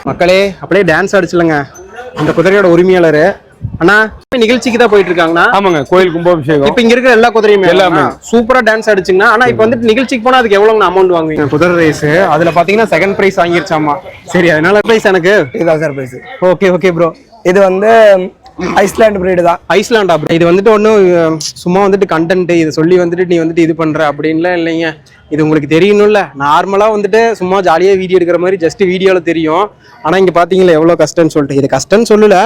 மக்களே அப்படியே டான்ஸ் ஆடிச்சுலங்க அந்த குதிரையோட உரிமையாளர் அண்ணா நிகழ்ச்சிக்கு தான் போயிட்டு இருக்காங்கண்ணா. ஆமாங்க, கோயில் கும்பாபிஷேகம். இப்ப இங்க இருக்கிற எல்லா குதிரையுமே எல்லாமே சூப்பரா டான்ஸ் ஆடிச்சுங்கன்னா. ஆனா இப்ப வந்துட்டு நிகழ்ச்சிக்கு போனா அதுக்கு எவ்வளவு அமௌண்ட் வாங்குவீங்க? குதிரை ரேஸ் அதுல பாத்தீங்கன்னா செகண்ட் பிரைஸ் வாங்கிருச்சாமா. சரி, அதனால பிரைஸ் எனக்கு 2000 பிரைஸ். Okay okay bro. இது வந்து ஐஸ்லாண்ட் பிரீடு தான். ஐஸ்லாண்டா ப்ரோ? இது வந்துட்டு ஒன்றும் சும்மா வந்துட்டு கண்டென்ட் இதை சொல்லி வந்துட்டு நீ வந்துட்டு இது பண்ற அப்படின்லாம் இல்லைங்க. இது உங்களுக்கு தெரியணும்ல. நார்மலா வந்துட்டு சும்மா ஜாலியா வீடியோ எடுக்கிற மாதிரி ஜஸ்ட் வீடியோல தெரியும். ஆனா இங்க பாத்தீங்களா எவ்வளவு கஷ்டம்னு சொல்லிட்டு. இது கஷ்டம்னு சொல்லல.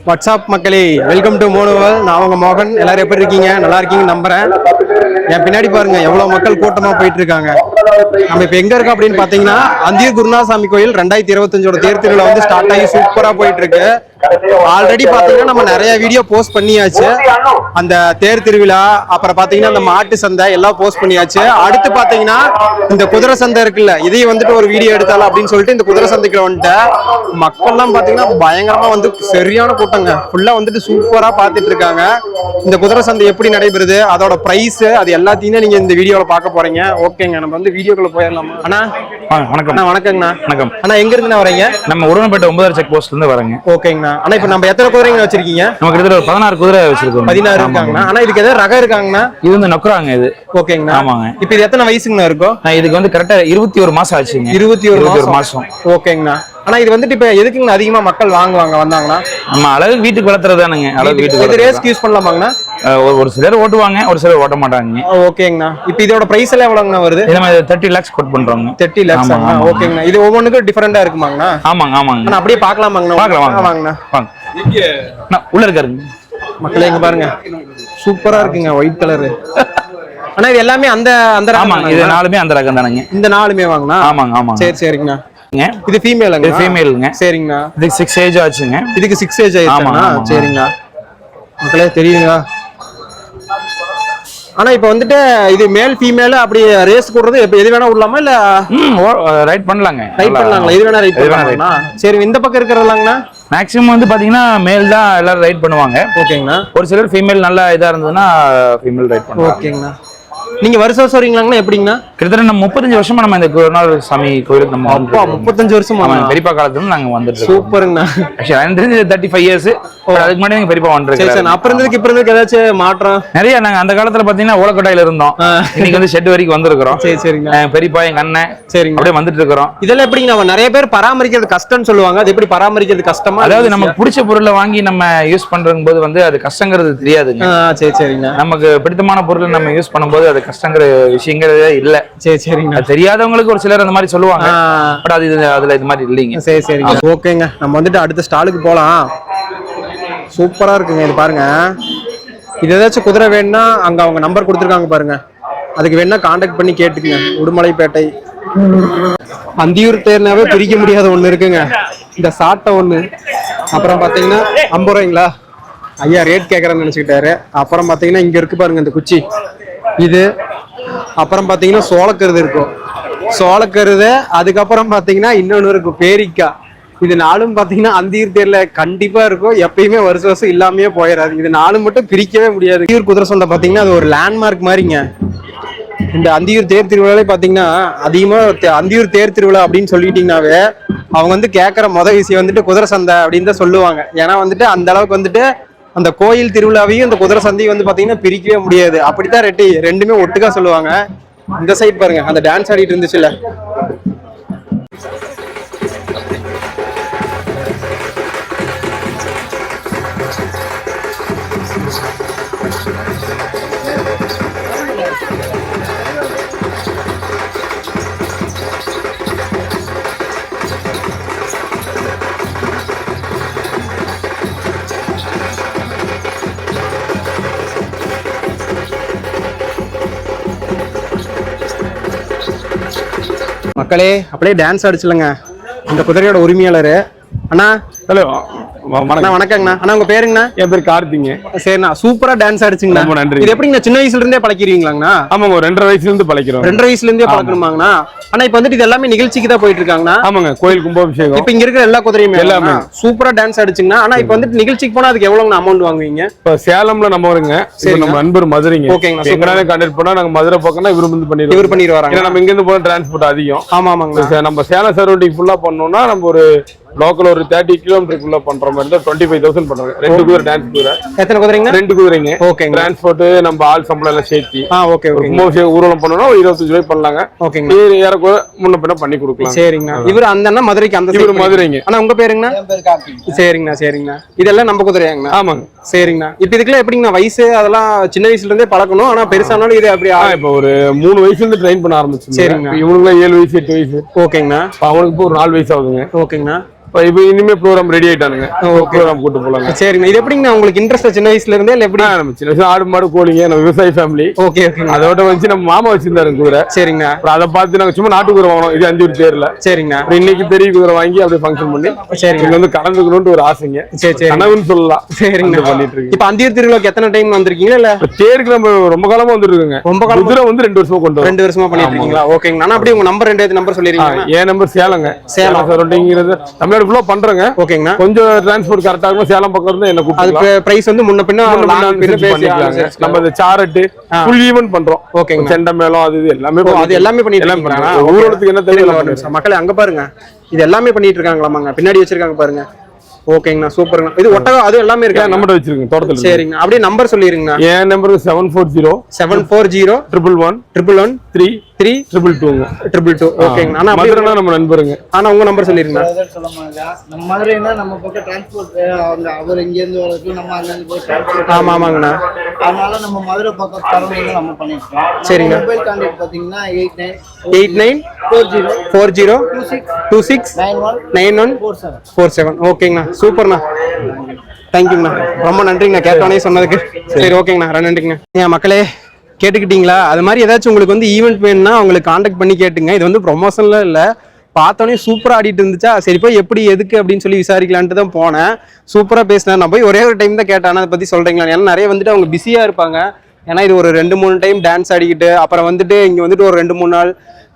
வாட்ஸ்அப் மக்களே, வெல்கம் டு மோனோவல். நான் உங்க மோகன். எல்லாரும் எப்படி இருக்கீங்க? நல்லா இருக்கீங்க நம்புறேன். என் பின்னாடி பாருங்க எவ்வளவு மக்கள் கூட்டமா போயிட்டு இருக்காங்க. நம்ம இப்ப எங்க இருக்கோம் அப்படின்னு பாத்தீங்கன்னா அந்தியூர் குருநாதசாமி கோயில் 2025 தேர் திருவிழா வந்து ஸ்டார்ட் ஆகி சூப்பரா போயிட்டு இருக்கு. ஆல்ரெடி பாத்தீங்கன்னா நம்ம நிறைய வீடியோ போஸ்ட் பண்ணியாச்சு. அந்த தேர் திருவிழா, அப்புறம் பாத்தீங்கன்னா அந்த மாட்டு சந்தை எல்லாம் போஸ்ட் பண்ணியாச்சு. அடுத்து பாத்தீங்கன்னா இந்த குதிரை சந்தை இருக்குல்ல, இதையும் வந்துட்டு ஒரு வீடியோ எடுத்தாலும் அப்படின்னு சொல்லிட்டு இந்த குதிரை சந்தைக்கு வந்துட்டு மக்கள்லாம் பாத்தீங்கன்னா பயங்கரமா வந்து சரியான கூட்டங்க. ஃபுல்லா வந்துட்டு சூப்பரா பாத்துட்டு இருக்காங்க. இந்த குதிரை சந்தை எப்படி நடைபெறுது, அதோட பிரைஸ், அது எல்லாத்தையும் நீங்க இந்த வீடியோல பார்க்க போறீங்க. ஓகேங்க, நம்ம வந்து வீடியோக்குள்ள போயிடலாமா? அண்ணா வணக்கம். வணக்கங்கண்ணா. வணக்கம். அண்ணா எங்க இருந்து வரீங்க? நம்ம உருவம்பேட்டை 9 செக் போஸ்ட்ல இருந்து வரேங்க. ஓகேங்கண்ணா. ஆனா இப்ப நம்ம எத்தனை குதிரைங்க வச்சிருக்கீங்க? நம்ம கிட்ட 16 குதிரை வச்சிருக்கோம். 16 இருக்காங்கண்ணா. ஆனா இதுக்கு ஏதாவது ரகம் இருக்காங்கண்ணா? இது வந்து நொக்கறாங்க இது. ஓகேங்கண்ணா. ஆமாங்க. இப்ப இது எத்தனை வயசுங்கண்ணா இருக்கும்? இதுக்கு வந்து கரெக்டா 21 மாசம் ஆச்சுங்க. 21 மாசம். ஓகேங்கண்ணா. ஆனா இது வந்துட்டு இப்ப எதுக்குங்க அதிகமா மக்கள் வாங்குவாங்க வந்தாங்கன்னா? நம்ம அளவு வீட்டுக்கு வளர்த்துறதானுங்க. அளவு வீட்டுக்கு. இது ரேஸ்க்கு யூஸ் பண்ணலாமாங்கண்ணா? ஒரு சிலர் ஓட்டுவாங்க, ஒரு சிலர் ஓட்ட மாட்டாங்க. ஓகேங்கண்ணா. இப்ப இதோட பிரைஸ் எல்லாம் எவ்வளவுங்கண்ணா வருது? நம்ம 30 lakhs கோட் பண்றோங்க. 30 lakhs. ஓகேங்கண்ணா. இது ஒவ்வொன்றுக்கும் டிஃபரெண்டா இருக்குமாங்கண்ணா? ஆமாங்க ஆமாங்க. நான் அப்படியே பார்க்கலாமாங்கண்ணா? பார்க்கலாம் வாங்கண்ணா. வாங்க. உள்ள இருக்காருங்க மக்களே, இங்க பாருங்க சூப்பரா இருக்குங்க ஒயிட் கலர். ஆனா இது எல்லாமே அந்த அந்த ஆமாங்க. இது நாலுமே அந்த ரகம் தானுங்க. இந்த நாலுமே வாங்கண்ணா? ஆமாங்க ஆமாங்க. சரி சரிங்கண்ணா. இது ஃபீமேலுங்க. இது ஃபீமேலுங்க. சரிங்கண்ணா. இதுக்கு 6 ஏஜ் ஆச்சுங்க. இதுக்கு 6 ஏஜ் ஆயிடுச்சுங்களா? சரிங்கண்ணா. மக்களே தெரியுங்களா? ஆனா இப்ப வந்துட்டு இது மேல் ஃபீமேல் அப்படி ரேஸ் கூடுறது இப்ப எது வேணா விடலாமா இல்ல ரைட் பண்ணலாங்க? ரைட் பண்ணலாங்களா? இது வேணா ரைட் பண்ணலாமா? சரி, இந்த பக்கம் இருக்கிறதுலாங்கண்ணா மேக்ஸிமம் வந்து பாத்தீங்கன்னா மேல் தான் எல்லாரும் ரைட் பண்ணுவாங்க. ஓகேங்கண்ணா. ஒரு சிலர் ஃபீமேல் நல்லா இதா இருந்ததுன்னா ஃபீமேல் ரைட் பண்ணுவாங்க. ஓகேங்கண்ணா. நீங்க வருஷம் வரீங்களாங்கண்ணா? எப்படிங்கண்ணா? கிட்டத்தட்ட நம்ம 35 வருஷமா நம்ம இந்த குருநாதர் சாமி கோயிலுக்கு நம்ம 35 வருஷமா? பெரியப்பா காலத்துல நாங்க வந்துட்டு. சூப்பருங்கண்ணா. 35 இயர்ஸ். அதுக்கு முன்னாடி எங்க பெரியப்பா வந்துருக்காரு. அப்புறம் இருந்ததுக்கு இப்ப இருந்ததுக்கு ஏதாச்சும் மாற்றம்? நிறைய. நாங்க அந்த காலத்துல பாத்தீங்கன்னா ஓலக்கோட்டையில இருந்தோம். இன்னைக்கு வந்து ஷெட் வரைக்கும் வந்திருக்கிறோம். சரி சரிங்க. பெரியப்பா எங்க அண்ணன் சரிங்க அப்படியே வந்துட்டு இருக்கிறோம். இதெல்லாம் எப்படிங்க? நம்ம நிறைய பேர் பராமரிக்கிறது கஷ்டம்னு சொல்லுவாங்க. அது எப்படி பராமரிக்கிறது கஷ்டமா? அதாவது நமக்கு பிடிச்ச பொருளை வாங்கி நம்ம யூஸ் பண்றதும் போது வந்து அது கஷ்டங்கிறது தெரியாதுங்க. சரி சரிங்க. நமக்கு பிடித்தமான பொருளை நம்ம யூஸ் பண்ணும்போது அது கஷ்டங்கிற விஷயங்கிறதே இல்ல. சரி சரிங்க. தெரியாதவங்களுக்கு ஒரு சிலர் அந்த மாதிரி சொல்லுவாங்க. பட் அது அதுல இது மாதிரி இல்லைங்க. சரி சரிங்க. ஓகேங்க, நம்ம வந்துட்டு அடுத்த ஸ்டாலுக்கு போலாம். சூப்பரா இருக்குங்க. இது பாருங்க. இது ஏதாச்சும் குதிரை வேணும்னா அங்க அவங்க நம்பர் கொடுத்துருக்காங்க பாருங்க. அதுக்கு வேணா கான்டாக்ட் பண்ணி கேட்டுக்குங்க. உடுமலைப்பேட்டை. அந்தியூர் தேர்னாவே பிரிக்க முடியாத ஒண்ணு இருக்குங்க, இந்த சாட்டை ஒண்ணு. அப்புறம் பாத்தீங்கன்னா 50 ரூபாய்ங்களா? ஐயா ரேட் கேட்கறேன்னு நினைச்சுக்கிட்டாரு. அப்புறம் பாத்தீங்கன்னா இங்க இருக்கு பாருங்க இந்த குச்சி இது. அப்புறம் பாத்தீங்கன்னா சோளக்கருது இருக்கும், சோளக்கருது. அதுக்கப்புறம் பாத்தீங்கன்னா இன்னொன்னு இருக்கும் பேரிக்கா. இது நாலும் பாத்தீங்கன்னா அந்தியூர் தேர்ல கண்டிப்பா இருக்கும். எப்பயுமே வருஷம் வருஷம் இல்லாமயே போயிடாது. இது நாலும் மட்டும் பிரிக்கவே முடியாது. அந்தியூர் குதிரை சந்தை பாத்தீங்கன்னா அது ஒரு லேண்ட்மார்க் மாதிரிங்க. இந்த அந்தியூர் தேர் திருவிழாலே பாத்தீங்கன்னா அதிகமா அந்தியூர் தேர் திருவிழா அப்படின்னு சொல்லிட்டீங்கன்னாவே அவங்க வந்து கேட்கற விஷயம் வந்துட்டு குதிரை சந்தை அப்படின்னு தான் சொல்லுவாங்க. ஏன்னா வந்துட்டு அந்த அளவுக்கு வந்துட்டு அந்த கோயில் திருவிழாவையும் இந்த குதிரை சந்தையும் வந்து பாத்தீங்கன்னா பிரிக்கவே முடியாது. அப்படித்தான் ரெண்டுமே ஒட்டுக்கா சொல்லுவாங்க. இந்த சைட் பாருங்க, அந்த டான்ஸ் ஆடிட்டு இருந்துச்சுல்ல. மக்களே அப்படியே டான்ஸ் ஆடிச்சுலங்க அந்த குதிரையோட உரிமையாளர். அண்ணா ஹலோ அண்ணா வணக்கங்கண்ணா. அண்ணா உங்க பேருங்கண்ணா? என் பேர் கார்த்திங்க. சரிண்ணா, சூப்பரா டான்ஸ் ஆடிச்சுங்கண்ணா. ரொம்ப நன்றி. இது எப்படிங்கண்ணா சின்ன வயசுல இருந்தே பழக்கிறீங்களாங்கண்ணா? ஆமாங்க, ஒரு 2.5 வயசுல இருந்து பழக்கிறோம். 2.5 வயசுல இருந்தே பழக்கணுமாங்கண்ணா? ஆனா இப்ப வந்துட்டு இது எல்லாமே நிகழ்ச்சிக்கு தான் போயிட்டு இருக்காங்கண்ணா. ஆமாங்க, கோயில் கும்பாபிஷேகம். இப்ப இங்க இருக்கிற எல்லா குதிரையுமே எல்லாமே சூப்பரா டான்ஸ் ஆடிச்சுங்கண்ணா. ஆனா இப்ப வந்துட்டு நிகழ்ச்சிக்கு போனா அதுக்கு எவ்வளவு அமௌண்ட் வாங்குவீங்க? இப்ப சேலம்ல நம்ம வருங்க. இப்ப நம்ம நண்பர் மதுரைங்க. ஓகேங்கண்ணா. எங்கனால கான்டாக்ட் பண்ணா நாங்க மதுரை பக்கம்னா இவரு வந்து பண்ணிடுவோம். இவர் பண்ணிடுவாங்க. ஏன்னா நம்ம இங்க இருந்து போன டிரான்ஸ்போர்ட் அதிகம். ஆமா ஆமாங்க. நம்ம சேலம் சரௌண்டிங் ஃபுல்லா பண்ணோம்னா நம்ம ஒரு லோக்கல் ஒரு 30 கிலோமீட்டருக்குள்ள பண்ற மாதிரி தான் 25,000 பண்றாங்க. 2 குதிரை டான்ஸ் குதிரை. எத்தனை குதிரைங்க? 2 குதிரைங்க. ஓகே. டிரான்ஸ்போர்ட் நம்ம ஆள் சம்பளம் எல்லாம் சேர்த்து ஓகே ஓகே. கும்பாபிஷேகம் ஊர்வலம் பண்ணனும்னா 25 ரூபாய் பண்ணலாங்க. ஓகேங்க. யாரோ முன்ன பின்ன பண்ணி கொடுக்கலாம். சரிங்கண்ணா. இவர் அந்த அண்ணா மதுரைக்கு அந்த இவர் மதுரைங்க. ஆனா உங்க பேருங்கண்ணா? என் பேர் கார்த்திக். சரிங்கண்ணா சரிங்கண்ணா. இதெல்லாம் நம்ம குதிரையாங்கண்ணா? ஆமாங்க. சரிங்கண்ணா. இப்ப இதுக்குலாம் எப்படிங்கண்ணா வயசு அதெல்லாம் சின்ன வயசுல இருந்தே பழக்கணும். ஆனா பெருசானாலும் இது அப்படி இப்ப ஒரு 3 வயசுல இருந்து ட்ரெயின் பண்ண ஆரம்பிச்சு. சரிங்கண்ணா. இவனுக்கு 7 வயசு 8 வயசு. ஓகேங்கண்ணா. அவனுக்கு இப்போ ஒரு 4 வயசு ஆகுதுங்க. ஓகேங்கண்ணா. இப்ப இனிமே ப்ரோகிராம் ரெடி ஆயிட்டானுங்க. ப்ரோகிராம் கூட்டு போலாங்க. சரிங்கண்ணா. இது எப்படிங்கண்ணா உங்களுக்கு இன்ட்ரெஸ்ட் சின்ன வயசுல இருந்தே இல்ல எப்படி? நம்ம சின்ன வயசுல ஆடு மாடு கோழிங்க, நம்ம விவசாய ஃபேமிலி. Okay okay. அதோட வந்து நம்ம மாமா வச்சிருந்தாரு குதிரை. சரிங்கண்ணா. அப்புறம் அதை பார்த்து நாங்க சும்மா நாட்டு குதிரை வாங்கணும். இது 5 தேர்ல. சரிங்கண்ணா. அப்புறம் இன்னைக்கு பெரிய குதிரை வாங்கி அப்படியே ஃபங்க்ஷன் பண்ணி சரிங்க வந்து கலந்துக்கணும்னு ஒரு ஆசைங்க. சரி சரி. கனவுன்னு சொல்லலாம். சரிங்கண்ணா. பண்ணிட்டு இருக்கு. இப்ப அந்தியூர் திருவிழாக்கு எத்தனை டைம் வந்திருக்கீங்களா இல்ல? தேருக்கு நம்ம ரொம்ப காலமா வந்துருக்குங்க. ரொம்ப காலமா குதிரை வந்து 2 வருஷமா கொண்டு 2 வருஷமா பண்ணிட்டு இருக்கீங்களா? ஓகேங்கண்ணா. ஆனா அப்படியே உங்க நம்பர் 2 நம்பர் சொல்லிருக்கீங்க. என் நம்பர் சேலங்க. சேலம் சரௌண்டிங்கிறது தமிழ்நாடு ஃபுல்லா பண்றேங்க. ஓகேங்கண்ணா. கொஞ்சம் டிரான்ஸ்போர்ட் கரெக்டா இருக்கும். சேலம் பக்கம் இருந்து என்ன கூப்பிடலாம். அதுக்கு பிரைஸ் வந்து முன்ன பின்ன பண்ணிக்கலாங்க. நம்ம இந்த சாரட் ஃபுல் ஈவென்ட் பண்றோம். ஓகேங்க. செண்ட மேளம் அது எல்லாமே அது எல்லாமே பண்ணிட்டு இருக்காங்க. ஊர்வலத்துக்கு என்ன தேவை மக்களே அங்க பாருங்க. இது எல்லாமே பண்ணிட்டு இருக்காங்களாமாங்க. பின்னாடி வச்சிருக்காங்க பாருங்க. ஓகேங்கண்ணா. சூப்பர்ண்ணா. இது ஒட்டகம் அது எல்லாமே இருக்கு. நம்மகிட்ட வச்சிருக்கோம் தோட்டத்துல. சரிங்க. அப்படியே நம்பர் சொல்லிருங்க. என் நம்பர் 740 111 111 3 ஓகேங்க. ஆனா மதுரைனா நம்ம நண்பருங்க. ஆனா உங்க நம்பர் சொல்லிருங்க. நம்ம மதுரைனா நம்ம பக்கம் டிரான்ஸ்போர்ட் அவர் இங்க இருந்து வரதுக்கு நம்ம அங்க இருந்து போய் டிரான்ஸ்போர்ட். ஆமா ஆமாங்கண்ணா. அதனால நம்ம மதுரை பக்கம் தரவங்க நம்ம பண்ணிட்டோம். சரிங்க. மொபைல் கான்டாக்ட் பாத்தீங்கன்னா 8940 26 91 47. ஓகேங்கண்ணா. சூப்பர்ண்ணா. தேங்க்யூங்கண்ணா. ரொம்ப நன்றிங்கண்ணா. கேட்டோனே சொன்னதுக்கு. சரி ஓகேங்கண்ணா. நன்றிங்கண்ணா. ஏன் மக்களே கேட்டுக்கிட்டீங்களா? அது மாதிரி ஏதாச்சும் உங்களுக்கு வந்து ஈவெண்ட் வேணும்னா உங்களுக்கு காண்டாக்ட் பண்ணி கேட்டுங்க. இது வந்து ப்ரொமோஷன்ல இல்லை, பார்த்தோன்னே சூப்பராக ஆடிட்டு இருந்துச்சா, சரி போய் எப்படி எதுக்கு அப்படின்னு சொல்லி விசாரிக்கலான்ட்டு தான் போனேன். சூப்பராக பேசினேன். நான் போய் ஒரே ஒரு டைம் தான் கேட்டேன், அதை பற்றி சொல்கிறீங்களா? ஏன்னா நிறைய வந்துட்டு அவங்க பிஸியாக இருப்பாங்க. ஏன்னா இது ஒரு 2-3 டைம் டான்ஸ் ஆடிக்கிட்டு அப்புறம் வந்துட்டு இங்கே வந்துட்டு ஒரு 2-3 நாள்,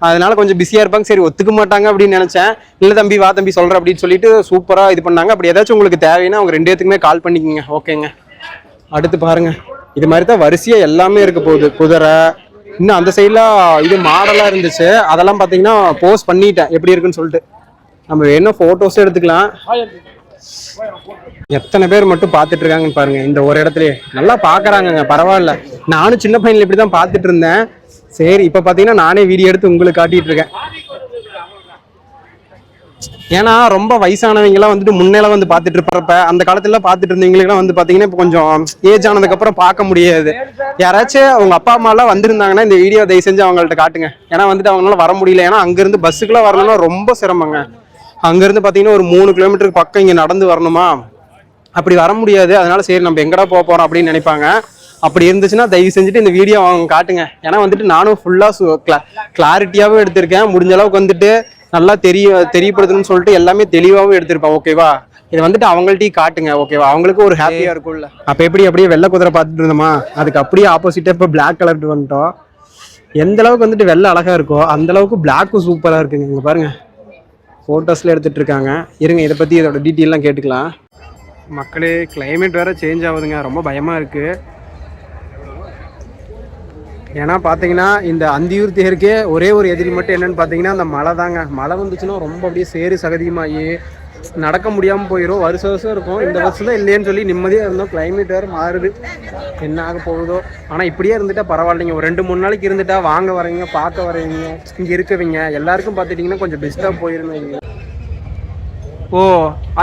அதனால கொஞ்சம் பிஸியாக இருப்பாங்க. சரி ஒத்துக்க மாட்டாங்க அப்படின்னு நினச்சேன். இல்லை தம்பி வா தம்பி சொல்கிறேன் அப்படின்னு சொல்லிட்டு சூப்பராக இது பண்ணாங்க. அப்படி ஏதாச்சும் உங்களுக்கு தேவைன்னா அவங்க 2 பேத்துக்குமே கால் பண்ணிக்கோங்க. ஓகேங்க. அடுத்து பாருங்க, இது மாதிரி தான் வரிசையாக எல்லாமே இருக்க போகுது. குதிரை இன்னும் அந்த சைடில் இது மாடலாக இருந்துச்சு, அதெல்லாம் பார்த்தீங்கன்னா போஸ்ட் பண்ணிட்டேன் எப்படி இருக்குன்னு சொல்லிட்டு. நம்ம வேணும் ஃபோட்டோஸும் எடுத்துக்கலாம். எத்தனை பேர் மட்டும் பார்த்துட்டு இருக்காங்கன்னு பாருங்க. இந்த ஒரு இடத்துலயே நல்லா பார்க்குறாங்கங்க. பரவாயில்ல. நானும் சின்ன பையனில் இப்படி தான் பார்த்துட்டு இருந்தேன். சரி இப்போ பார்த்தீங்கன்னா நானே வீடியோ எடுத்து உங்களுக்கு காட்டிட்டு இருக்கேன். ஏன்னா ரொம்ப வயசானவங்கலாம் வந்துட்டு முன்னெல்லாம் வந்து பார்த்துட்டு இருப்பறப்ப அந்த காலத்துல பார்த்துட்டு இருந்தவங்களுக்குலாம் வந்து பார்த்தீங்கன்னா இப்போ கொஞ்சம் ஏஜ் ஆனதுக்கப்புறம் பார்க்க முடியாது. யாராச்சும் அவங்க அப்பா அம்மாலாம் வந்திருந்தாங்கன்னா இந்த வீடியோ தயவு செஞ்சு அவங்கள்ட்ட காட்டுங்க. ஏன்னா வந்துட்டு அவங்களால வர முடியல. ஏன்னா அங்கேருந்து பஸ்ஸுக்குலாம் வரணும்னா ரொம்ப சிரமங்க. அங்கேருந்து பார்த்தீங்கன்னா ஒரு 3 கிலோமீட்டருக்கு பக்கம் இங்கே நடந்து வரணுமா, அப்படி வர முடியாது. அதனால சரி நம்ம எங்கடா போக போகிறோம் அப்படின்னு நினைப்பாங்க. அப்படி இருந்துச்சுன்னா தயவு செஞ்சுட்டு இந்த வீடியோ அவங்க காட்டுங்க. ஏன்னா வந்துட்டு நானும் ஃபுல்லாக கிளாரிட்டியாகவும் எடுத்திருக்கேன். முடிஞ்ச அளவுக்கு வந்துட்டு நல்லா தெரியப்படுத்தணும்னு சொல்லிட்டு எல்லாமே தெளிவாகவும் எடுத்திருப்பேன். ஓகேவா? இதை வந்துட்டு அவங்கள்ட்டையும் காட்டுங்க. ஓகேவா? அவங்களுக்கு ஒரு ஹாப்பியாக இருக்கும்ல. அப்போ அப்படியே வெள்ளை குதிரை பார்த்துட்டு இருந்தோமா, அதுக்கு அப்படியே ஆப்போசிட்டாக இப்போ பிளாக் கலர் வந்துட்டோம். எந்த அளவுக்கு வந்துட்டு வெள்ளை அழகாக இருக்கோ அந்த அளவுக்கு பிளாக்கும் சூப்பராக இருக்குங்க. இங்கே பாருங்க, ஃபோட்டோஸில் எடுத்துகிட்டு இருக்காங்க. இருங்க, இதை பற்றி இதோட டீட்டெயிலாம் கேட்டுக்கலாம். மக்களே கிளைமேட் வேறு சேஞ்ச் ஆகுதுங்க. ரொம்ப பயமாக இருக்குது. ஏன்னா பார்த்தீங்கன்னா இந்த அந்தியூர் தேருக்கே ஒரே ஒரு எதிரி மட்டும் என்னன்னு பார்த்தீங்கன்னா அந்த மழை தாங்க. மழை வந்துச்சுன்னா ரொம்ப அப்படியே சேறு சகதியுமாகி நடக்க முடியாமல் போயிடும். வருஷம் இருக்கும். இந்த வருஷம் தான் இல்லையேன்னு சொல்லி நிம்மதியாக இருந்தோம். கிளைமேட் வேறு மாறுது, என்ன ஆக போகுதோ. ஆனால் இப்படியே இருந்துட்டா பரவாயில்லைங்க. ஒரு 2-3 நாளைக்கு இருந்துட்டா வாங்க வரீங்க, பார்க்க வரீங்க, இங்கே இருக்கவங்க எல்லாருக்கும் பார்த்துட்டிங்கன்னா கொஞ்சம் பெஸ்ட்டாக போயிருந்தீங்க. ஓ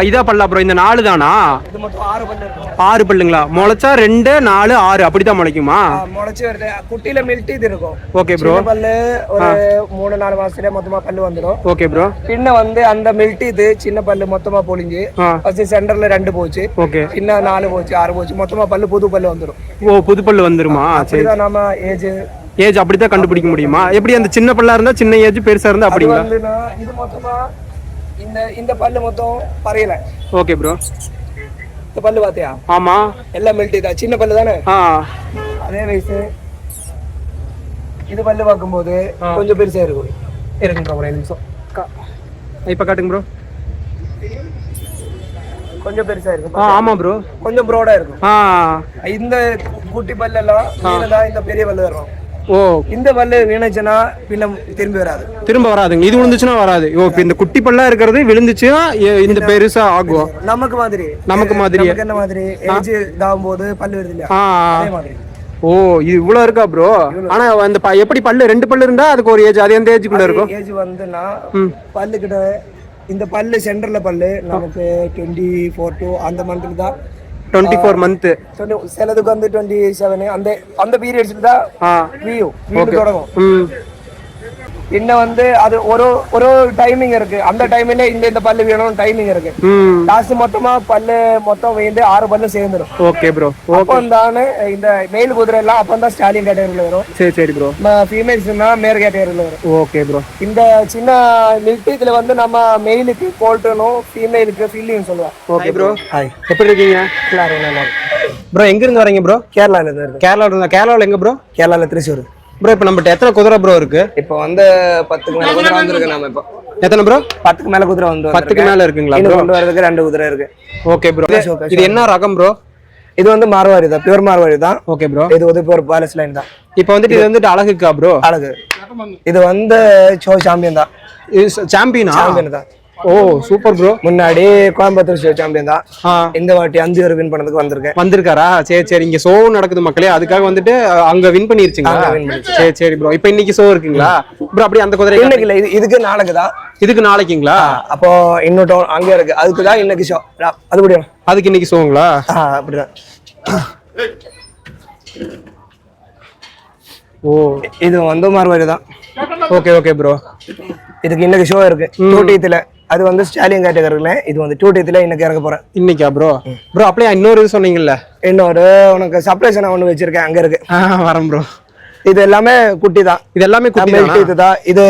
இதா பல்லா ப்ரோ? இந்த 4 தானா? இது மட்டும் 6 பல்லு இருக்கும். 6 பல்லுங்களா? முளைச்சா 2, 4, 6 அப்படிதான் முளைக்குமா? முளைச்சி வருது. குட்டியில மில்ட்டி இது இருக்கும். Okay bro. பல்லு ஒரு 3-4 மாசத்துல மொத்தமா பல்லு வந்துடும். Okay bro. பின்ன வந்து அந்த மில்ட்டி இது சின்ன பல்லு மொத்தமா பொழிஞ்சு ஃபர்ஸ்ட் சென்டர்ல 2 போச்சு. ஓகே. பின்ன 4 போச்சு, 6 போச்சு, மொத்தமா பல்லு புது பல்லு வந்துடும். ஓ புது பல்லு வந்துருமா? சரி. நம்ம ஏஜ் அப்படித்தான் கண்டுபிடிக்க முடியுமா? எப்படி அந்த சின்ன பல்லா இருந்தா சின்ன ஏஜ், பெருசா இருந்தா அப்படிங்களா? இது மொத்தமா இந்த பல்லு மொத்தம் பறையல. Okay bro. இந்த பல்லு பாத்தியா? ஆமா. எல்லாம் மில்ட்டி தான். சின்ன பல்லு தானே? அதே வயசு. இது பல்லு பார்க்கும்போது கொஞ்சம் பெருசா இருக்கும். இருக்குங்க ஒரு நிமிஷம். இப்ப காட்டுங்க ப்ரோ. கொஞ்சம் பெருசா இருக்கும். ஆமா ப்ரோ. கொஞ்சம் ப்ரோடா இருக்கும். இந்த குட்டி பல்லு எல்லாம் தான் இந்த பெரிய பல்லு வரும். ஓ, இந்த பல்லு விழுந்துச்சுன்னா பின்ன திரும்பி வராது. திரும்ப வராதுங்க. இது விழுந்துச்சுன்னா வராது. ஓ, இப்ப இந்த குட்டி பல்லா இருக்கிறது விழுந்துச்சுன்னா இந்த பெருசா ஆகும். நமக்கு மாதிரி என்ன மாதிரி ஏஜ் இதாகும் போது பல்லு வருது இல்லையா, அதே மாதிரி. ஓ, இது இவ்வளவு இருக்கா ப்ரோ? ஆனா அந்த எப்படி பல்லு 2 பல்லு இருந்தா அதுக்கு ஒரு ஏஜ், அது எந்த ஏஜ்க்குள்ள இருக்கும்? ஏஜ் வந்துன்னா பல்லு கிட்ட இந்த பல்லு சென்டர்ல பல்லு நமக்கு 24 to அந்த மந்த்ல தான் 24 மந்த். சிலதுக்கு வந்து 27 அந்த பீரியட்ஸ்ல தான் வீடு தொடங்கும். இன்னும் வந்து அது ஒரு டைமிங் இருக்கு. அந்த டைமிங்ல இந்த பல்லு வேணும் டைமிங் இருக்கு. லாஸ்ட் மொத்தமா பல்லு மொத்தம் வந்து 6 பல்லு சேர்ந்துடும். Okay bro. அப்போ தானே இந்த மேல் குதிரை எல்லாம் அப்போ தான் ஸ்டாலின் கேட்டகரியில வரும். சரி ப்ரோ. ஃபீமேல்ஸ்னா மேல் கேட்டகரியில வரும். Okay bro. இந்த சின்ன மில்டித்துல வந்து நம்ம மெயிலுக்கு கோல்டனும் ஃபீமேலுக்கு ஃபில்லிங் சொல்லுவோம். Okay bro. ஹாய், எப்படி இருக்கீங்க? ப்ரோ எங்க இருந்து வரீங்க ப்ரோ? கேரளால இருந்து. கேரளால எங்க ப்ரோ? கேரளால திருச்சூர். ப்ரோ இப்ப நம்மகிட்ட எத்தனை குதிரை ப்ரோ இருக்கு? இப்போ வந்து 10க்கு மேல குதிரை வந்திருக்கு. நம்ம இப்போ எத்தனை ப்ரோ? 10க்கு மேல குதிரை வந்து 10க்கு மேல இருக்குங்களா ப்ரோ? கொண்டு வரதுக்கு 2 குதிரை இருக்கு. Okay bro. இது என்ன ரகம் ப்ரோ? இது வந்து மார்வாரி தான், பியூர் மார்வாரி தான். Okay bro. இது வந்து பியூர் பாலஸ் லைன் தான். இப்போ வந்துட்டு இது வந்துட்டு அழகுக்கா ப்ரோ? அழகு. இது வந்து ஷோ சாம்பியன் தான். இது சாம்பியனா? சாம்பியன் தான். ஓ சூப்பர் ப்ரோ. முன்னாடி கோயம்புத்தூர் ஷோ சாம்பியன் தான். இந்த வாட்டி 5 பேர் வின் பண்ணதுக்கு வந்திருக்காரா? சரி. இங்க ஷோ நடக்குது மக்களே, அதுக்காக வந்துட்டு அங்க வின் பண்ணிருச்சுங்களா? சரி ப்ரோ. இப்போ இன்னைக்கு ஷோ இருக்குங்களா ப்ரோ? அப்படி அந்த குதிரை இன்னைக்கு இல்ல, இதுக்கு நாளைக்கு தான். இதுக்கு நாளைக்குங்களா? அப்போ இன்னும் அங்க இருக்கு, அதுக்கு தான் இன்னைக்கு ஷோ. அது முடியும், அதுக்கு இன்னைக்கு ஷோங்களா? அப்படிதான். ஓ, இது வந்து மார்வாரி தான். Okay bro. இதுக்கு இன்னைக்கு ஷோ இருக்கு 2 அது வந்து ஸ்டாலியன் கேட்டகரியில. இது வந்து 2 இன்னைக்கு இறக்க போறேன். இன்னைக்கா ப்ரோ? ப்ரோ அப்படியே இன்னொரு இது சொன்னீங்கல்ல, இன்னொரு உனக்கு சர்ப்ரைஸ் நான் ஒண்ணு வச்சிருக்கேன், அங்க இருக்கு. வரேன் ப்ரோ. இது எல்லாமே குட்டி தான். இது எல்லாமே குட்டி தான். இதுதான், இது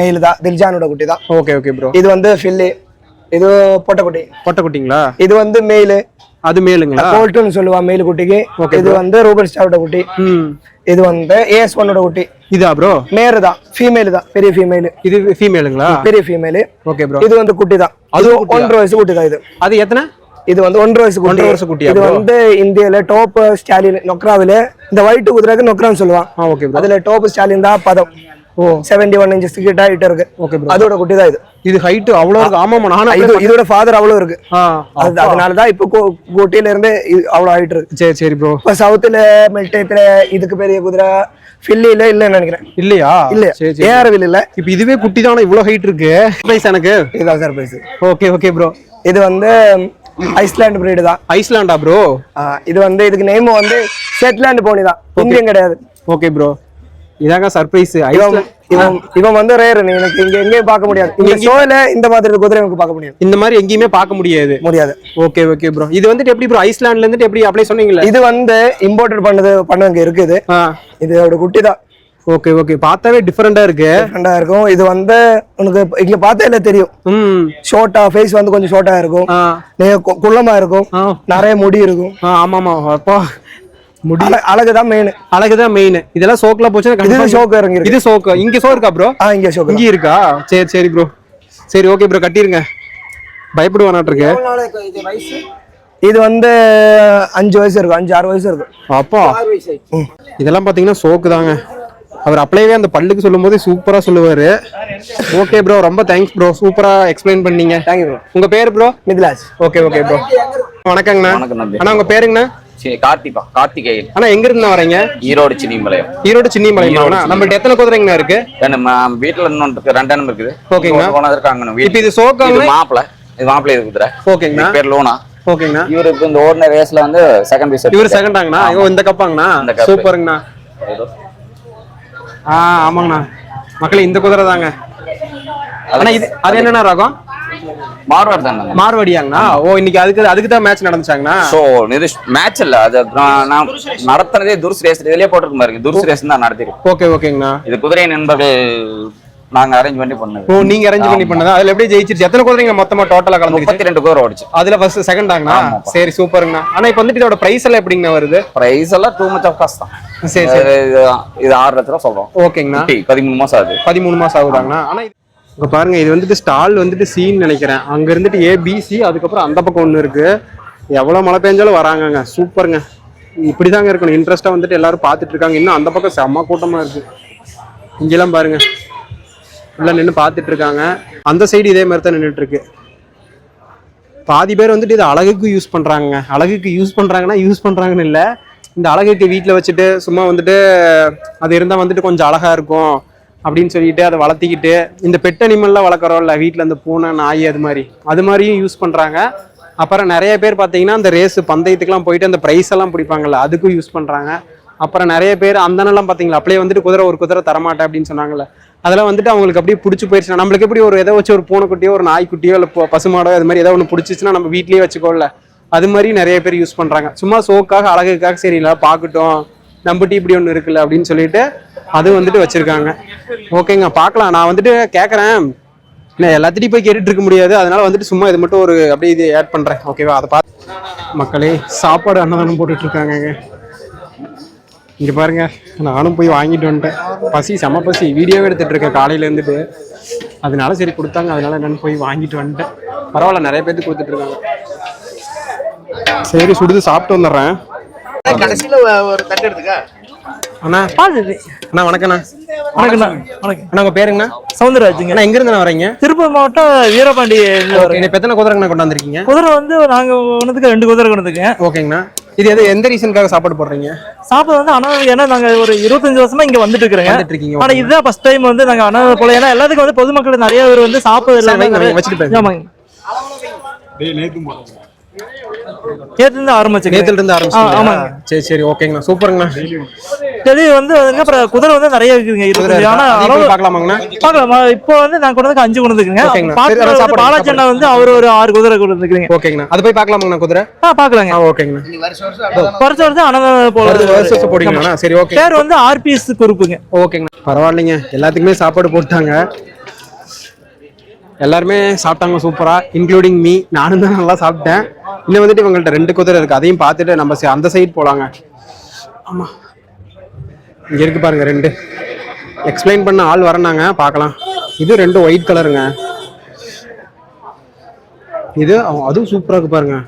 மெயில் தான், தில்ஜானோட குட்டி தான். Okay bro. இது வந்து ஃபில்லி, இது பொட்டக்குட்டிங்களா? இது வந்து மெயில், அது மேலுங்களா? கோல்ட்னு சொல்லுவா மெயில் குட்டிக்கு. இது வந்து ரூபன் ஸ்டாரோட குட்டி. இது வந்து AS1 குட்டி. இதா ப்ரோ? மேரு தான், ஃபீமேல் தான், பெரிய ஃபீமேல். இது ஃபீமேலுங்களா? பெரிய ஃபீமேல். Okay bro. இது வந்து குட்டி தான். அது 1.5 வயசு குட்டி தான். இது அது எத்தனை? இது வந்து 1.5 வயசு குட்டி. 1.5 வயசு குட்டி. இது வந்து இந்தியால டாப் ஸ்டாலின் நொக்ராவில இந்த ஒயிட் குதிரைக்கு நொக்ரான்னு சொல்லுவான். Okay bro. அதுல டாப் ஸ்டாலின் தான் பதம். 71 inches கிட்ட ஹைட் இருக்கு. Okay bro. அதோட குட்டி தான் இது. இது ஹைட் அவ்வளவு இருக்கு. ஆமாமா, நானே இதோட ஃாதர் அவ்வளவு இருக்கு. அதனால தான் இப்போ கோட்டில இருந்து அவ்வளவு ஹைட் இருக்கு. சரி ப்ரோ. இப்ப சவுத்துல மெல்டேத்துல இதுக்கு பெரிய குதிரை ஃபில்லில இல்லன்னு நினைக்கிறேன். இல்லையா? இல்ல, ஏஆர்வில் இல்ல. இப்போ இதுவே குட்டி தான, இவ்வளவு ஹைட் இருக்கு. சர்ப்ரைஸ் எனக்கு. இதுதான் சர்ப்ரைஸ். Okay bro. இது வந்து ஐஸ்லாண்ட் பிரீடு தான். ஐஸ்லாண்டா ப்ரோ? இது வந்து இதுக்கு நேம் வந்து ஷெட்லாண்ட் போனி தான், இந்தியன் கிடையாது. Okay bro. இதாங்க சர்ப்ரைஸ். இவன் வந்து ரேர், எனக்கு இங்க எங்கேயும் பார்க்க முடியாது. இந்த ஷோல இந்த மாதிரி குதிரை எனக்கு பார்க்க முடியாது. இந்த மாதிரி எங்கேயுமே பார்க்க முடியாது. Okay bro. இது வந்துட்டு எப்படி ப்ரோ ஐஸ்லாண்ட்ல இருந்து எப்படி அப்ளை சொன்னீங்களா? இது வந்து இம்போர்ட்டட் பண்ணங்க இருக்குது. இதோட குட்டி தான். ஓகே. பார்த்தாவே டிஃபரெண்டா இருக்கும். இது வந்து உனக்கு இங்க பார்த்தாலே தெரியும். ஷார்ட்டா ஃபேஸ் வந்து கொஞ்சம் ஷார்ட்டா இருக்கும், குள்ளமா இருக்கும், நிறைய முடி இருக்கும். ஆமாமா, அப்பா அழகுதான் மெயின். இதெல்லாம் சோக்ல போச்சுன்னா இது ஷோக்கு இறங்கி. இது சோக்கு. இங்க ஷோ இருக்கா ப்ரோ? இங்க ஷோக்கு இங்க இருக்கா? சரி ப்ரோ. சரி ஓகே ப்ரோ, கட்டிருங்க. பயப்படுவானாட்டு இருக்கு. இது வந்து 5 வயசு இருக்கும், 5-6 வயசு இருக்கும். அப்பா இதெல்லாம் பாத்தீங்கன்னா சோக்கு தாங்க. அவர் அப்ளைவே அந்த பல்லுக்கு சொல்லும் போது சூப்பரா சொல்லுவாரு. ஓகே ப்ரோ, ரொம்ப தேங்க்ஸ் ப்ரோ, சூப்பரா எக்ஸ்பிளைன் பண்ணீங்க. Thank you bro. உங்க பேர் ப்ரோ? மிதிலாஜ். Okay bro. வணக்கங்கண்ணா. அண்ணா உங்க பேருங்கண்ணா? கார்த்திகேயன். ஆனா எங்க இருந்து வரீங்க? ஈரோடு சின்னிமலையம். நம்மள்ட்ட எத்தனை குதிரைங்கண்ணா இருக்கு? நம்ம வீட்டுல இன்னொன்று 2 எண்ணம் இருக்குது. ஓகேங்கண்ணா. இப்போ இது சோக்காங்க. மாப்பிளை இது குதிரை. ஓகேங்கண்ணா. பேர் லோனா. ஓகேங்கண்ணா. இவருக்கு இந்த ஓடின ரேஸ்ல வந்து செகண்ட் பீஸ். இவரு செகண்டாங்கண்ணா. இந்த கப்பாங்கண்ணா. சூப்பருங்கண்ணா. ஆமாங்கண்ணா. மக்களே இந்த குதிரை தாங்க. ஆனா இது அது என்னன்னா ரகம்? மார்வாடி தானே. மார்வாடியாங்கண்ணா? இன்னைக்கு அதுக்கு தான் மேட்ச் நடந்துச்சாங்கண்ணா? சோ இது மேட்ச் இல்ல, அது நான் நடத்துனதே துர்ஸ் ரேஸ். வெளியே போட்டுருக்கு பாருங்க, துர்ஸ் ரேஸ் தான் நடத்திருக்கு. ஓகேங்கண்ணா. இது குதிரை நண்பர்கள் நாங்க அரேஞ்ச் பண்ணி பண்ணது. ஓ நீங்க அரேஞ்ச் பண்ணி பண்ணதா? அதுல எப்படி ஜெயிச்சிருச்சு? எத்தனை குதிரைங்க மொத்தமா டோட்டலா கலந்துச்சு? 32 குதிரை ஓடிச்சு. அதுல ஃபர்ஸ்ட் செகண்ட் ஆங்கண்ணா? சரி சூப்பருங்கண்ணா. ஆனா இப்ப வந்துட்டு இதோட பிரைஸ் எல்லாம் எப்படிங்கண்ணா வருது? பிரைஸ் எல்லாம் டூ மச் ஆஃப் காஸ்ட் தான். சரி சரி. இது 6 லட்சம் ரூபா சொல்றோம். ஓகேங்கண்ணா. 13 மாசம் ஆகுது. 13 மாசம் ஆகுதாங்கண்ணா. ஆனா இங்க பாருங்க, இது வந்துட்டு ஸ்டால் வந்துட்டு சீன் நினைக்கிறேன். அங்க இருந்துட்டு ஏபிசி, அதுக்கப்புறம் அந்த பக்கம் ஒண்ணு இருக்கு. எவ்வளவு மழை பெஞ்சாலும் வராங்கங்க. சூப்பருங்க. இப்படிதாங்க இருக்கணும். இன்ட்ரெஸ்டா வந்துட்டு எல்லாரும் பாத்துட்டு இருக்காங்க. இன்னும் அந்த பக்கம் செம்ம கூட்டமா இருக்கு. இங்கெல்லாம் பாருங்க, உள்ள நின்று பாத்துட்டு இருக்காங்க. அந்த சைடு இதே மாதிரி தான் நின்றுட்டு இருக்கு. பாதி பேர் வந்துட்டு இது அழகுக்கு யூஸ் பண்றாங்க. அழகுக்கு யூஸ் பண்றாங்கன்னா யூஸ் பண்றாங்கன்னு இல்லை, இந்த அழகுக்கு வீட்டில் வச்சுட்டு சும்மா வந்துட்டு அது இருந்தால் வந்துட்டு கொஞ்சம் அழகா இருக்கும் அப்படின்னு சொல்லிட்டு அதை வளர்த்திக்கிட்டு, இந்த பெட் அனிமல்லாம் வளர்க்குறோம்ல வீட்டில், இந்த பூனை நாய் அது மாதிரியும் யூஸ் பண்றாங்க. அப்புறம் நிறைய பேர் பார்த்தீங்கன்னா அந்த ரேஸ் பந்தயத்துக்குலாம் போயிட்டு அந்த ப்ரைஸ் எல்லாம் பிடிப்பாங்கல்ல, அதுக்கும் யூஸ் பண்றாங்க. அப்புறம் நிறைய பேர் அந்தனெல்லாம் பார்த்தீங்களா, அப்படியே வந்துட்டு ஒரு குதிரை தரமாட்டேன் அப்படின்னு சொன்னாங்கல்ல, அதெல்லாம் வந்துட்டு அவங்களுக்கு அப்படியே பிடிச்சி போயிடுச்சுன்னா, நம்மளுக்கு எப்படி ஒரு ஏதோ வச்சு ஒரு பூனைக்குட்டியோ ஒரு நாய்க்குட்டியோ இல்லை பசுமாடோ அது மாதிரி ஏதோ ஒன்று பிடிச்சிச்சுன்னா நம்ம வீட்லேயே வச்சுக்கோல்ல, அது மாதிரி நிறைய பேர் யூஸ் பண்றாங்க. சும்மா சோக்காக அழகுக்காக சரி இல்லை பார்க்கட்டும் நம்பிட்டு இப்படி ஒன்று இருக்குல்ல அப்படின்னு சொல்லிட்டு அது வந்துட்டு வச்சிருக்காங்க. ஓகேங்க, பார்க்கலாம். நான் வந்துட்டு கேட்குறேன், நான் எல்லாத்திட்டையும் போய் கேட்டுட்டு இருக்க முடியாது, அதனால வந்துட்டு சும்மா இது மட்டும் ஒரு அப்படியே இது ஆட் பண்றேன். ஓகேவா? அதை பார்த்து மக்களே சாப்பாடு அன்னதானம் போட்டுட்டு இருக்காங்க. இங்க பாருங்க, நானும் போய் வாங்கிட்டு வந்துட்டேன். பசி செம பசி, வீடியோவே எடுத்துட்டு இருக்கேன் காலையில இருந்துட்டு. அதனால சரி கொடுத்தாங்க, அதனால நான் போய் வாங்கிட்டு வந்துட்டேன். பரவாயில்ல, நிறைய பேருக்கு கொடுத்துட்டு இருக்காங்க. சரி சுடுது சாப்பிட்டு வந்துடுறேன். கடைசியில ஒரு தட்டு எடுத்துக்க. அண்ணா அண்ணா வணக்கண்ணா. வணக்கண்ணா. வணக்கம் அண்ணா, உங்க பேருங்கண்ணா? சவுந்தரராஜுங்க. அண்ணா எங்க இருந்து வரீங்க? திருப்பூர் மாவட்டம் வீரபாண்டி. இப்ப எத்தனை குதிரைங்கண்ணா கொண்டாந்துருக்கீங்க? குதிரை வந்து நாங்க ஒண்ணுக்கு 2 குதிரை கொண்டுருக்கேன். ஓகேங்கண்ணா. இது எந்த ரீசனுக்காக சாப்பாடு போடுறீங்க? சாப்பாடு வந்து அனாதை, ஏன்னா நாங்க ஒரு 25 வருஷமா இங்க வந்துட்டு இருக்கீங்க. ஆனா இதுதான் ஃபர்ஸ்ட் டைம் வந்து நாங்க அனாதை போல, ஏன்னா எல்லாத்துக்கும் வந்து பொதுமக்கள் நிறைய பேர் வந்து சாப்பாடு இல்லாம வச்சுட்டு. ஆமாங்க, நேத்துல இருந்து ஆரம்பிச்சு. ஆமாங்க. சரி சரி ஓகேங்கண்ணா, சூப்பருங்கண்ணா. சரி வந்து அப்புறம் குதிரை வந்து நிறைய இருக்குதுங்க. ஆனா பார்க்கலாமாங்கண்ணா? பார்க்கலாம். இப்போ வந்து நான் கொண்டு 5 கொண்டுருக்குங்க. பாலாச்சண்ணா வந்து அவர் ஒரு 6 குதிரை கொண்டுருக்குங்க. ஓகேங்கண்ணா, அது போய் பார்க்கலாமாங்கண்ணா குதிரை? பார்க்கலாங்க. ஓகேங்கண்ணா. வருஷம் அனந்தம் போல வருஷம் போடுவீங்கண்ணா? சரி ஓகே. பேர் வந்து ஆர்பிஎஸ் குரூப்புங்க. ஓகேங்கண்ணா, பரவாயில்லைங்க. எல்லாத்துக்குமே சாப்பாடு போட்டாங்க, எல்லாருமே சாப்பிட்டாங்க சூப்பரா, இன்க்ளூடிங் மீ. நானும் தான் நல்லா சாப்பிட்டேன். இன்னும் வந்துட்டு இவங்கள்ட்ட 2 குதிரை இருக்கு, அதையும் பார்த்துட்டு நம்ம அந்த சைடு போலாங்க. ஆமா, இங்க இருக்கு பாருங்க 2. எக்ஸ்பிளைன் பண்ண ஆள் வரனாங்க, பார்க்கலாம். இது 2 ஒயிட் கலருங்க. இது அதுவும் சூப்பரா இருக்கு பாருங்க.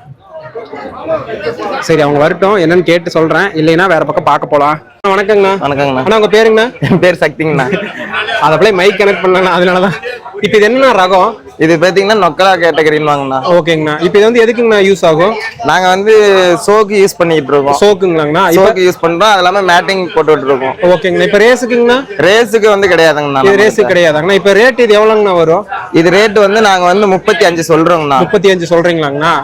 சரி அவங்க வரட்டும், என்னன்னு கேட்டு சொல்றேன். இல்லைன்னா வேற பக்கம் பார்க்க போலாம். வணக்கங்கண்ணா. வணக்கங்கண்ணா. அண்ணா உங்க பேருங்கண்ணா? என் பேர் சக்திங்கண்ணா. அதை அப்படியே மைக் கனெக்ட் பண்ணலாம், அதனாலதான். இப்போ இது என்ன ரகம்? இது பாத்தீங்கன்னா நொக்கலா கேட்டகரின்னு வாங்கண்ணா. ஓகேங்கண்ணா. இப்போ இது வந்து எதுக்குங்கண்ணா யூஸ் ஆகும்? நாங்க வந்து சோக்கு யூஸ் பண்ணிட்டு இருக்கோம். சோக்குங்களாங்கண்ணா? சோக்கு யூஸ் பண்றோம், அது இல்லாம மேட்டிங் போட்டுட்டு இருக்கோம். ஓகேங்கண்ணா. இப்போ ரேஸுக்குங்கண்ணா? ரேஸுக்கு வந்து கிடையாதுங்கண்ணா. இது ரேஸுக்கு கிடையாதாங்கண்ணா? இப்போ ரேட் இது எவ்வளோங்கண்ணா வரும்? இது ரேட் வந்து நாங்க வந்து 35 சொல்றோங்கண்ணா. 35 சொல்றீங்களாங்கண்ணா?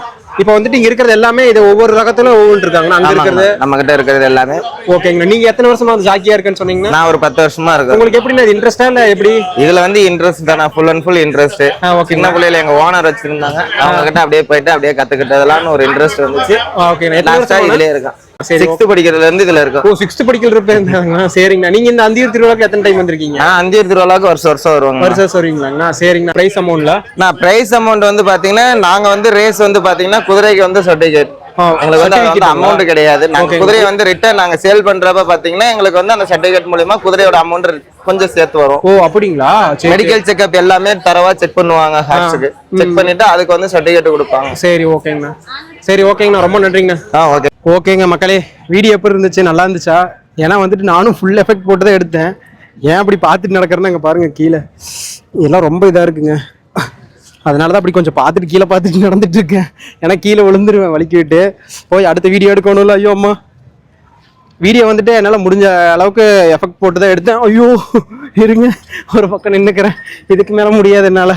இப்போ வந்துட்டு இங்க இருக்கிறது எல்லாமே இது ஒவ்வொரு ரகத்துல ஒவ்வொரு இருக்காங்கண்ணா. அங்க இருக்கிறது நம்ம கிட்ட இருக்கிறது எல்லாமே. ஓகேங்கண்ணா. நீங்க எத்தனை வருஷமா வந்து ஜாக்கியா இருக்குன்னு சொன்னீங்கன்னா? நான் ஒரு 10 வருஷமா இருக்கேன். உங்களுக்கு எப்படின்னா இன்ட்ரெஸ்டா இல்ல எப்படி? இதுல வந்து இன்ட்ரெஸ்ட் தானே, ஃபுல் அண்ட் ஃபுல் இன்ட்ரெஸ்ட். சின்ன பிள்ளையில எங்க ஓனர் வச்சிருந்தாங்க, அவங்க கிட்ட அப்படியே போயிட்டு அப்படியே கத்துக்கிட்டதெல்லாம் ஒரு இன்ட்ரெஸ்ட் வந்துச்சு. ஓகேங்கண்ணா. இதுலயே இருக்கேன். 6th படிக்கிறதுல இருந்து இதுல இருக்கும். 6th படிக்கிறதுல இருந்தாங்கண்ணா. சரிங்கண்ணா. நீங்க இந்த அந்தியூர் திருவிழாக்கு எத்தனை டைம் வந்திருக்கீங்க? அந்தியூர் திருவிழாக்கு வருஷம் வருவாங்க. வருஷம் வருவீங்களாங்கண்ணா? சரிங்கண்ணா. பிரைஸ் அமௌண்ட்ல பிரைஸ் அமௌண்ட் வந்து பாத்தீங்கன்னா, நாங்க வந்து ரேஸ் வந்து பாத்தீங்கன்னா குதிரைக்கு வந்து சர்டிபிகேட், எங்களுக்கு வந்து அமௌண்ட் கிடையாது. நாங்க குதிரையை வந்து ரிட்டர்ன் நாங்க சேல் பண்றப்ப பாத்தீங்கன்னா எங்களுக்கு வந்து அந்த சர்டிபிகேட் மூலமா குதிரையோட அமௌண்ட் கொஞ்சம் சேர்த்து வரும். ஓ அப்படிங்களா? மெடிக்கல் செக்அப் எல்லாமே தரவா செக் பண்ணுவாங்க. ஹார்ட்ஸ்க்கு செக் பண்ணிட்டு அதுக்கு வந்து சர்டிபிகேட் கொடுப்பாங்க. சரி ஓகேங்கண்ணா. சரி ஓகேங்கண்ணா, ரொம்ப நன்றிங்கண்ணா. ஓகே. ஓகேங்க மக்களே, வீடியோ எப்படி இருந்துச்சு? நல்லா இருந்துச்சா? ஏன்னா வந்துட்டு நானும் ஃபுல் எஃபெக்ட் போட்டு தான் எடுத்தேன். ஏன் அப்படி பார்த்துட்டு நடக்கிறேன்னா இங்கே பாருங்க, கீழே எல்லாம் ரொம்ப இதாக இருக்குங்க. அதனால தான் அப்படி கொஞ்சம் பார்த்துட்டு கீழே பார்த்துட்டு நடந்துட்டு இருக்கேன். ஏன்னா கீழே விழுந்துருவேன் வலிக்கிட்டு. போய் அடுத்த வீடியோ எடுக்கணும்ல. ஐயோ அம்மா, வீடியோ வந்துட்டு என்னால் முடிஞ்ச அளவுக்கு எஃபெக்ட் போட்டு தான் எடுத்தேன். ஐயோ இருங்க, ஒரு பக்கம் நின்றுக்கிறேன், இதுக்கு மேலே முடியாது என்னால்.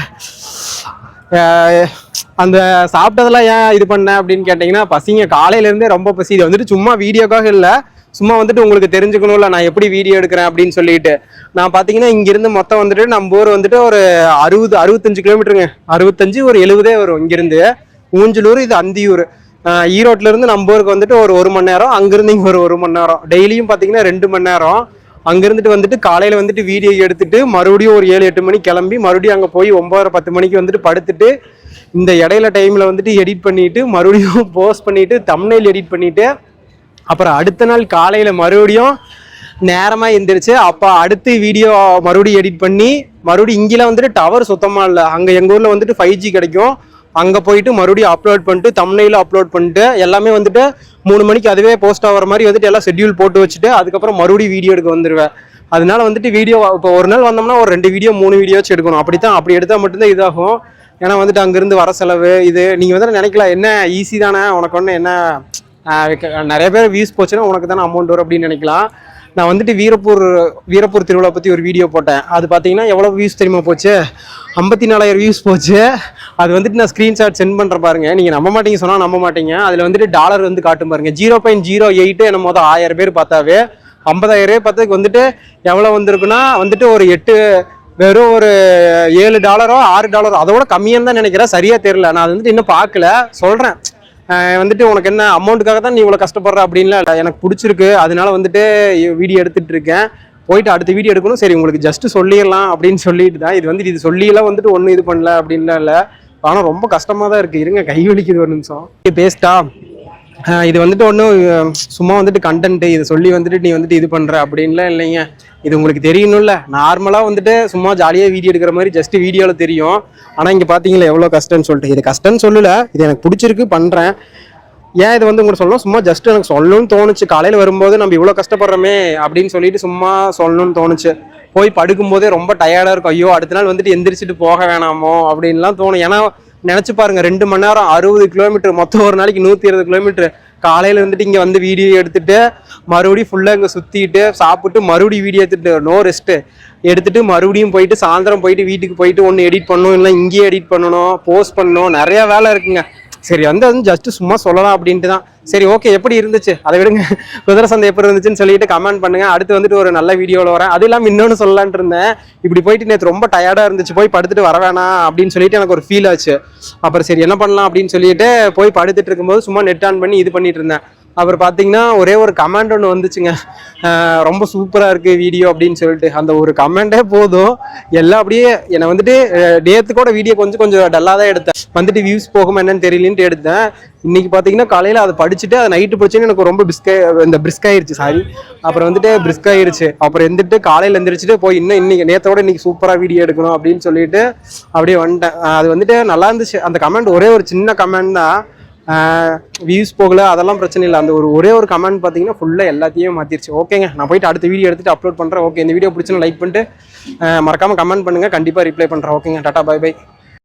அந்த சாப்பிட்டதெல்லாம் ஏன் இது பண்ணேன் அப்படின்னு கேட்டிங்கன்னா, பசிங்க காலையிலேருந்தே ரொம்ப பசி. இது வந்துட்டு சும்மா வீடியோக்காக இல்லை, சும்மா வந்துட்டு உங்களுக்கு தெரிஞ்சுக்கணும்ல நான் எப்படி வீடியோ எடுக்கிறேன் அப்படின்னு சொல்லிட்டு. நான் பார்த்தீங்கன்னா இங்கிருந்து மொத்தம் வந்துட்டு நம்ம ஊர் வந்துட்டு ஒரு 65 கிலோமீட்டருங்க. 65 ஒரு 70 வரும் இங்கிருந்து. ஊஞ்சலூர், இது அந்தியூர். ஈரோட்ல இருந்து நம்ம ஊருக்கு வந்துட்டு ஒரு 1 மணி நேரம், அங்கிருந்து இங்கே ஒரு 1 மணி நேரம். டெய்லியும் பார்த்தீங்கன்னா 2 மணி நேரம். அங்க இருந்துட்டு வந்துட்டு காலையில வந்துட்டு வீடியோ எடுத்துட்டு மறுபடியும் ஒரு 7-8 மணிக்கு கிளம்பி மறுபடியும் அங்க போய் 9:30-10 மணிக்கு வந்துட்டு படுத்துட்டு இந்த இடையில டைம்ல வந்துட்டு எடிட் பண்ணிட்டு மறுபடியும் போஸ்ட் பண்ணிட்டு தம்ப்நெயில் எடிட் பண்ணிட்டு அப்புறம் அடுத்த நாள் காலையில மறுபடியும் நேரமா எந்திரிச்சு அப்ப அடுத்து வீடியோ மறுபடியும் எடிட் பண்ணி மறுபடியும் இங்கெல்லாம் வந்துட்டு டவர் சுத்தமா இல்லை. அங்க எங்க ஊர்ல வந்துட்டு 5G கிடைக்கும். அங்க போயிட்டு மறுபடியும் அப்லோட் பண்ணிட்டு தம்ப்நெயில அப்லோட் பண்ணிட்டு எல்லாமே வந்துட்டு 3 மணிக்கு அதுவே போஸ்ட் ஆகிற மாதிரி வந்துட்டு எல்லாம் ஷெட்யூல் போட்டு வச்சுட்டு அதுக்கப்புறம் மறுபடியும் வீடியோ எடுக்க வந்துருவேன். அதனால வந்துட்டு வீடியோ இப்போ ஒரு நாள் வந்தோம்னா ஒரு 2 வீடியோ 3 வீடியோ வச்சு எடுக்கணும். அப்படி எடுத்தா மட்டும்தான் இதாகும். ஏன்னா வந்துட்டு அங்கிருந்து வர செலவு இது நீங்க வந்து நினைக்கலாம் என்ன ஈஸி தானே உனக்கு ஒன்று என்ன நிறைய பேர் வியூஸ் போச்சுன்னா உனக்கு தானே அமௌண்ட் வரும் அப்படின்னு நினைக்கலாம். நான் வந்துட்டு வீரப்பூர் திருவிழா பற்றி ஒரு வீடியோ போட்டேன். அது பார்த்தீங்கன்னா எவ்வளோ வியூஸ் தெரியுமா போச்சு? 54,000 வியூஸ் போச்சு. அது வந்துட்டு நான் ஸ்க்ரீன்ஷாட் சென்ட் பண்ணுற பாருங்க. நீங்கள் நம்ப மாட்டீங்க சொன்னால் நம்ப மாட்டீங்க. அதில் வந்துட்டு டாலர் வந்து காட்டும் பாருங்க 0.08 என்ன மொதல் 1000 பேர் பார்த்தாவே 50,000 பேர் பார்த்ததுக்கு வந்துட்டு எவ்வளோ வந்திருக்குன்னா வந்துட்டு ஒரு வெறும் ஒரு $7 $6 அதோட கம்மியான்னு தான் நினைக்கிறேன். சரியா தெரியல. நான் அது வந்துட்டு இன்னும் பார்க்கல சொல்கிறேன். வந்துட்டு உனக்கு என்ன அமௌண்ட்டுக்காக தான் நீ இவ்வளோ கஷ்டப்படுற அப்படின்லாம் எனக்கு பிடிச்சிருக்கு. அதனால வந்துட்டு வீடியோ எடுத்துட்டு இருக்கேன். போயிட்டு அடுத்த வீடியோ எடுக்கணும். சரி உங்களுக்கு ஜஸ்ட் சொல்லிடலாம் அப்படின்னு சொல்லிட்டு தான் இது வந்துட்டு இது சொல்லியெல்லாம் வந்துட்டு ஒன்றும் இது பண்ணல அப்படின்லாம் இல்லை. ஆனால் ரொம்ப கஷ்டமாக தான் இருக்குது. இருங்க கை வலிக்குது ஒரு நிமிஷம். பேஸ்டா இது வந்துட்டு ஒன்றும் சும்மா வந்துட்டு கண்டென்ட்டு இதை சொல்லி வந்துட்டு நீ வந்துட்டு இது பண்ணுற அப்படின்லாம் இல்லைங்க. இது உங்களுக்கு தெரியணும்ல. நார்மலாக வந்துட்டு சும்மா ஜாலியாக வீடியோ எடுக்கிற மாதிரி ஜஸ்ட் வீடியோவில் தெரியும். ஆனால் இங்கே பார்த்தீங்களா எவ்வளோ கஷ்டம்னு சொல்லிட்டு. இது கஷ்டம்னு சொல்லலை, இது எனக்கு பிடிச்சிருக்கு பண்ணுறேன். ஏன் இது வந்து உங்களுக்கு சொல்லணும் சும்மா ஜஸ்ட் எனக்கு சொல்லணும்னு தோணுச்சு. காலையில் வரும்போது நம்ம இவ்வளோ கஷ்டப்படுறோமே அப்படின்னு சொல்லிட்டு சும்மா சொல்லணும்னு தோணுச்சு. போய் படுக்கும்போதே ரொம்ப டயர்டாக இருக்கும். ஐயோ அடுத்த நாள் வந்துட்டு எந்திரிச்சிட்டு போக வேணாமோ அப்படின்லாம் தோணும். ஏன்னா நினச்சி பாருங்க 2 மணி நேரம் 60 கிலோமீட்டர் மொத்தம் ஒரு நாளைக்கு 120 கிலோமீட்டர் காலையில் வந்துட்டு இங்கே வந்து வீடியோ எடுத்துட்டு மறுபடியும் ஃபுல்லாக இங்கே சுற்றிட்டு சாப்பிட்டு மறுபடியும் வீடியோ எடுத்துட்டு நோ ரெஸ்ட்டு எடுத்துட்டு மறுபடியும் போயிட்டு சாயந்தரம் போயிட்டு வீட்டுக்கு போயிட்டு ஒன்று எடிட் பண்ணணும், இல்லை இங்கேயே எடிட் பண்ணணும், போஸ்ட் பண்ணணும், நிறையா வேலை இருக்குங்க. சரி வந்து அது ஜஸ்ட் சும்மா சொல்லலாம் அப்படின்ட்டு தான். சரி ஓகே எப்படி இருந்துச்சு அதை விடுங்க. குதிரை சந்தை எப்படி இருந்துச்சுன்னு சொல்லிட்டு கமெண்ட் பண்ணுங்க. அடுத்து வந்துட்டு ஒரு நல்ல வீடியோவில் வரேன். அது இல்லாமல் இன்னொன்று சொல்லலான்ட்டு இருந்தேன். இப்படி போயிட்டு நேற்று ரொம்ப டயர்டாக இருந்துச்சு போய் படுத்துட்டு வர வேணாம் அப்படின்னு சொல்லிட்டு எனக்கு ஒரு ஃபீல் ஆச்சு. அப்புறம் சரி என்ன பண்ணலாம் அப்படின்னு சொல்லிட்டு போய் படுத்துட்டு இருக்கும்போது சும்மா நெட் ஆன் பண்ணி இது பண்ணிட்டு இருந்தேன். அப்புறம் பார்த்தீங்கன்னா ஒரே ஒரு கமெண்ட் ஒன்று வந்துச்சுங்க. ரொம்ப சூப்பராக இருக்குது வீடியோ அப்படின்னு சொல்லிட்டு. அந்த ஒரு கமெண்டே போதும் எல்லாம் அப்படியே என்னை வந்துட்டு நேற்று கூட வீடியோ கொஞ்சம் டல்லாக தான் எடுத்தேன். வந்துட்டு வியூஸ் போகும் என்னன்னு தெரியலன்ட்டு எடுத்தேன். இன்னைக்கு பார்த்தீங்கன்னா காலையில் அதை படிச்சுட்டு அதை நைட்டு படிச்சுன்னு எனக்கு ரொம்ப பிரிஸ்க் ஆயிருச்சு. சாரி அப்புறம் வந்துட்டு பிரிஸ்க் ஆயிருச்சு. அப்புறம் எந்திரிட்டு காலையில் எந்திரிச்சிட்டு போய் இன்னைக்கு நேற்றோட இன்னைக்கு சூப்பராக வீடியோ எடுக்கணும் அப்படின்னு சொல்லிட்டு அப்படியே வந்துட்டேன். அது வந்துட்டு நல்லா இருந்துச்சு. அந்த கமெண்ட் ஒரே ஒரு சின்ன கமெண்ட் தான். வியூஸ் போகல அதெல்லாம் பிரச்சனை இல்லை. அந்த ஒரே ஒரு கமெண்ட் பார்த்தீங்கன்னா ஃபுல்லாக எல்லாத்தையும் மாற்றிருச்சு. ஓகேங்க நான் போயிட்டு அடுத்த வீடியோ எடுத்துட்டு அப்லோட் பண்ணுறேன். ஓகே இந்த வீடியோ பிடிச்சுன்னா லைக் பண்ணிட்டு மறக்காமல் கமெண்ட் பண்ணுங்கள். கண்டிப்பாக ரிப்ளை பண்ணுறேன். ஓகேங்க டாடா பை பை.